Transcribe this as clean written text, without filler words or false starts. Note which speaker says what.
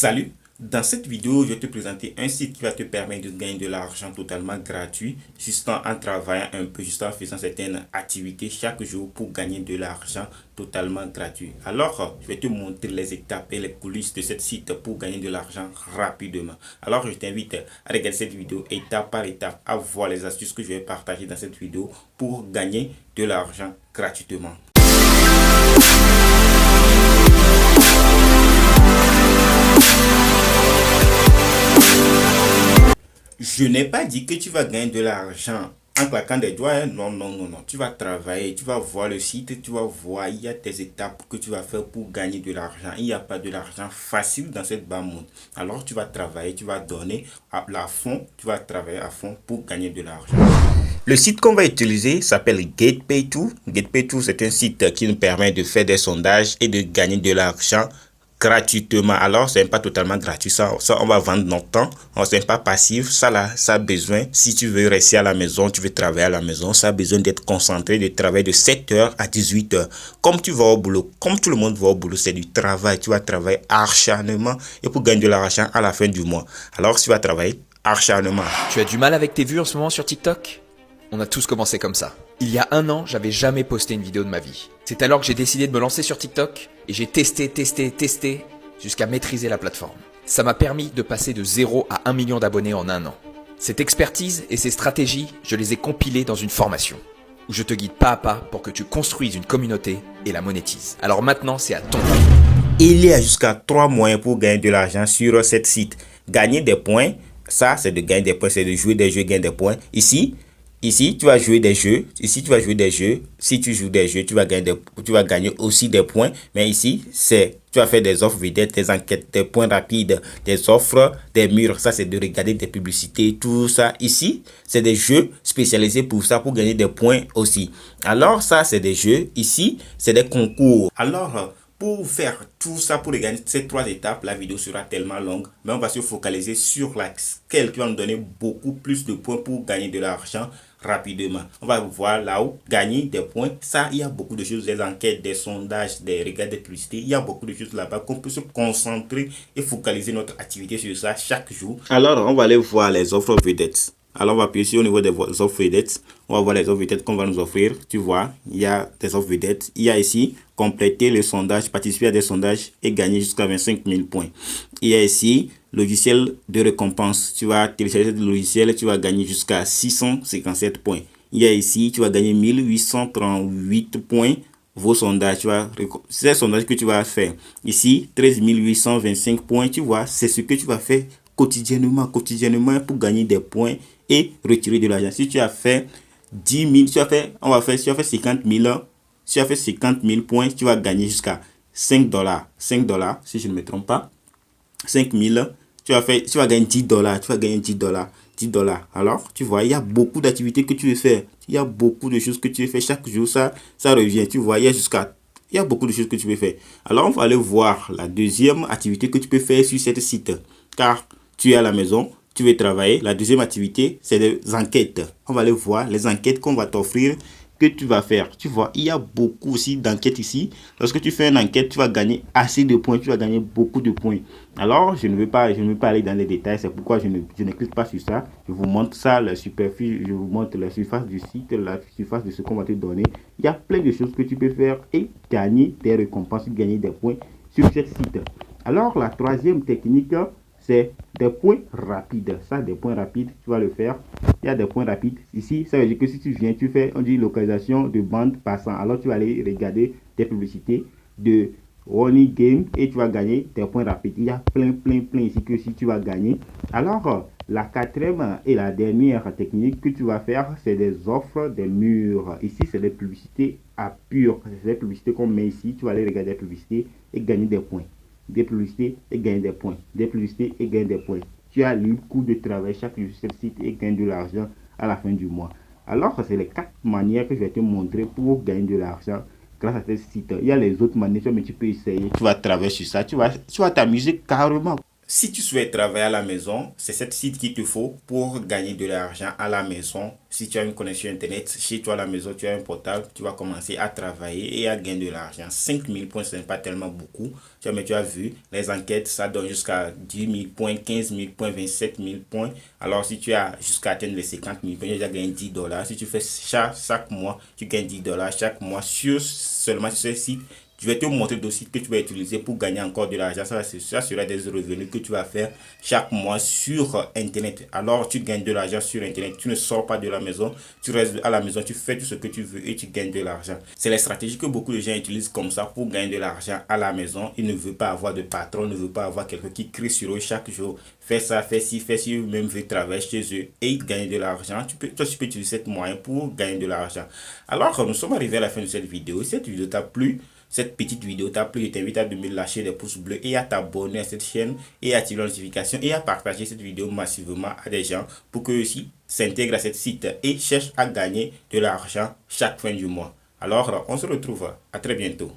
Speaker 1: Salut, dans cette vidéo, je vais te présenter un site qui va te permettre de gagner de l'argent totalement gratuit, juste en travaillant un peu, juste en faisant certaines activités chaque jour pour gagner de l'argent totalement gratuit. Alors, je vais te montrer les étapes et les coulisses de ce site pour gagner de l'argent rapidement. Alors, je t'invite à regarder cette vidéo étape par étape, à voir les astuces que je vais partager dans cette vidéo pour gagner de l'argent gratuitement. Je n'ai pas dit que tu vas gagner de l'argent en claquant des doigts. Hein. Non, non, non, non. Tu vas travailler, tu vas voir le site, tu vas voir, il y a des étapes que tu vas faire pour gagner de l'argent. Il n'y a pas de l'argent facile dans cette bas monde. Alors tu vas travailler, tu vas donner à fond, tu vas travailler à fond pour gagner de l'argent. Le site qu'on va utiliser s'appelle GetPay2. GetPay2, c'est un site qui nous permet de faire des sondages et de gagner de l'argent gratuitement. Alors c'est pas totalement gratuit, ça on va vendre notre temps, c'est pas passif, ça là, ça a besoin, si tu veux rester à la maison, tu veux travailler à la maison, ça a besoin d'être concentré, de travailler de 7h à 18h, comme tu vas au boulot, comme tout le monde va au boulot, c'est du travail, tu vas travailler acharnement et pour gagner de l'argent à la fin du mois. Alors tu vas travailler acharnement.
Speaker 2: Tu as du mal avec tes vues en ce moment sur TikTok? On a tous commencé comme ça. Il y a un an, j'avais jamais posté une vidéo de ma vie. C'est alors que j'ai décidé de me lancer sur TikTok et j'ai testé jusqu'à maîtriser la plateforme. Ça m'a permis de passer de 0 à 1 million d'abonnés en un an. Cette expertise et ces stratégies, je les ai compilées dans une formation où je te guide pas à pas pour que tu construises une communauté et la monétises. Alors maintenant, c'est à ton tour.
Speaker 1: Il y a jusqu'à 3 moyens pour gagner de l'argent sur ce site. Gagner des points, ça c'est de gagner des points, c'est de jouer des jeux, gagner des points. Ici, tu vas jouer des jeux. Ici, tu vas jouer des jeux. Si tu joues des jeux, tu vas gagner aussi des points. Mais ici, tu vas faire des offres vedettes, des enquêtes, des points rapides, des offres, des murs. Ça, c'est de regarder des publicités, tout ça. Ici, c'est des jeux spécialisés pour ça, pour gagner des points aussi. Alors, ça, c'est des jeux. Ici, c'est des concours. Alors, pour faire tout ça, pour gagner ces 3 étapes, la vidéo sera tellement longue, mais on va se focaliser sur laquelle qui va nous donner beaucoup plus de points pour gagner de l'argent rapidement. On va voir là-haut, gagner des points. Ça, il y a beaucoup de choses, des enquêtes, des sondages, des regards de publicité. Il y a beaucoup de choses là-bas qu'on peut se concentrer et focaliser notre activité sur ça chaque jour. Alors, on va aller voir les offres vedettes. Alors, on va appuyer sur au niveau des offres vedettes. On va voir les offres vedettes qu'on va nous offrir. Tu vois, il y a des offres vedettes. Il y a ici, compléter le sondage, participer à des sondages et gagner jusqu'à 25 000 points. Il y a ici, logiciel de récompense. Tu vas télécharger le logiciel, tu vas gagner jusqu'à 657 points. Il y a ici, tu vas gagner 1838 points. Vos sondages, tu vois, c'est les sondages que tu vas faire. Ici, 13 825 points. Tu vois, c'est ce que tu vas faire quotidiennement pour gagner des points et retirer de l'argent. Si tu as fait 10 000, si tu as fait 50 000, si tu as fait 50 000 points, tu vas gagner jusqu'à 5 dollars, si je ne me trompe pas. 5 000, tu vas gagner 10 dollars, $10. Alors, tu vois, il y a beaucoup d'activités que tu veux faire. Il y a beaucoup de choses que tu veux faire chaque jour, ça revient. Tu vois, il y a beaucoup de choses que tu peux faire. Alors, on va aller voir la deuxième activité que tu peux faire sur ce site. Car tu es à la maison, tu veux travailler. La deuxième activité, c'est des enquêtes. On va aller voir les enquêtes qu'on va t'offrir, que tu vas faire. Tu vois, il y a beaucoup aussi d'enquêtes ici. Lorsque tu fais une enquête, tu vas gagner assez de points, tu vas gagner beaucoup de points. Alors, je ne veux pas aller dans les détails, c'est pourquoi je ne clique pas sur ça. Je vous montre ça, la superficie, je vous montre la surface du site, la surface de ce qu'on va te donner. Il y a plein de choses que tu peux faire et gagner des récompenses, gagner des points sur ce site. Alors, la troisième technique, c'est des points rapides. Ça, des points rapides, tu vas le faire. Il y a des points rapides. Ici, ça veut dire que si tu viens, tu fais, on dit localisation de bande passant. Alors, tu vas aller regarder des publicités de running game et tu vas gagner des points rapides. Il y a plein ici que si tu vas gagner. Alors, la quatrième et la dernière technique que tu vas faire, c'est des offres des murs. Ici, c'est des publicités à pur. C'est des publicités qu'on met ici. Tu vas aller regarder des publicités et gagner des points. Des publicités et gagner des points. Des publicités et gagner des points. Tu as le coût de travail chaque jour sur ce site et gagner de l'argent à la fin du mois. Alors, c'est les 4 manières que je vais te montrer pour gagner de l'argent grâce à ce site. Il y a les autres manières, mais tu peux essayer. Tu vas travailler sur ça. Tu vas t'amuser carrément. si tu souhaites travailler à la maison, c'est cette site qu'il te faut pour gagner de l'argent à la maison. Si tu as une connexion internet chez toi à la maison, tu as un portable, tu vas commencer à travailler et à gagner de l'argent. 5000 points, ce n'est pas tellement beaucoup. Mais tu as vu, les enquêtes, ça donne jusqu'à 10 000 points, 15 000 points, 27 000 points. Alors si tu as jusqu'à atteindre les 50 000 points, tu as déjà gagné $10. Si tu fais chaque mois, tu gagnes $10 chaque mois seulement sur ce site. Je vais te montrer d'autres sites que tu vas utiliser pour gagner encore de l'argent. Ça sera des revenus que tu vas faire chaque mois sur Internet. Alors, tu gagnes de l'argent sur Internet. Tu ne sors pas de la maison. Tu restes à la maison. Tu fais tout ce que tu veux et tu gagnes de l'argent. C'est la stratégie que beaucoup de gens utilisent comme ça pour gagner de l'argent à la maison. Ils ne veulent pas avoir de patron. Ils ne veulent pas avoir quelqu'un qui crie sur eux chaque jour. Fais ça, fais ci, fais ci. Eux-mêmes veulent travailler chez eux et gagner de l'argent. Tu peux utiliser cette moyen pour gagner de l'argent. Alors, nous sommes arrivés à la fin de cette vidéo. Cette vidéo t'a plu? Cette petite vidéo t'a plu, je t'invite à me lâcher des pouces bleus et à t'abonner à cette chaîne et à activer la notification et à partager cette vidéo massivement à des gens pour qu'eux aussi s'intègrent à cette site et cherchent à gagner de l'argent chaque fin du mois. Alors, on se retrouve à très bientôt.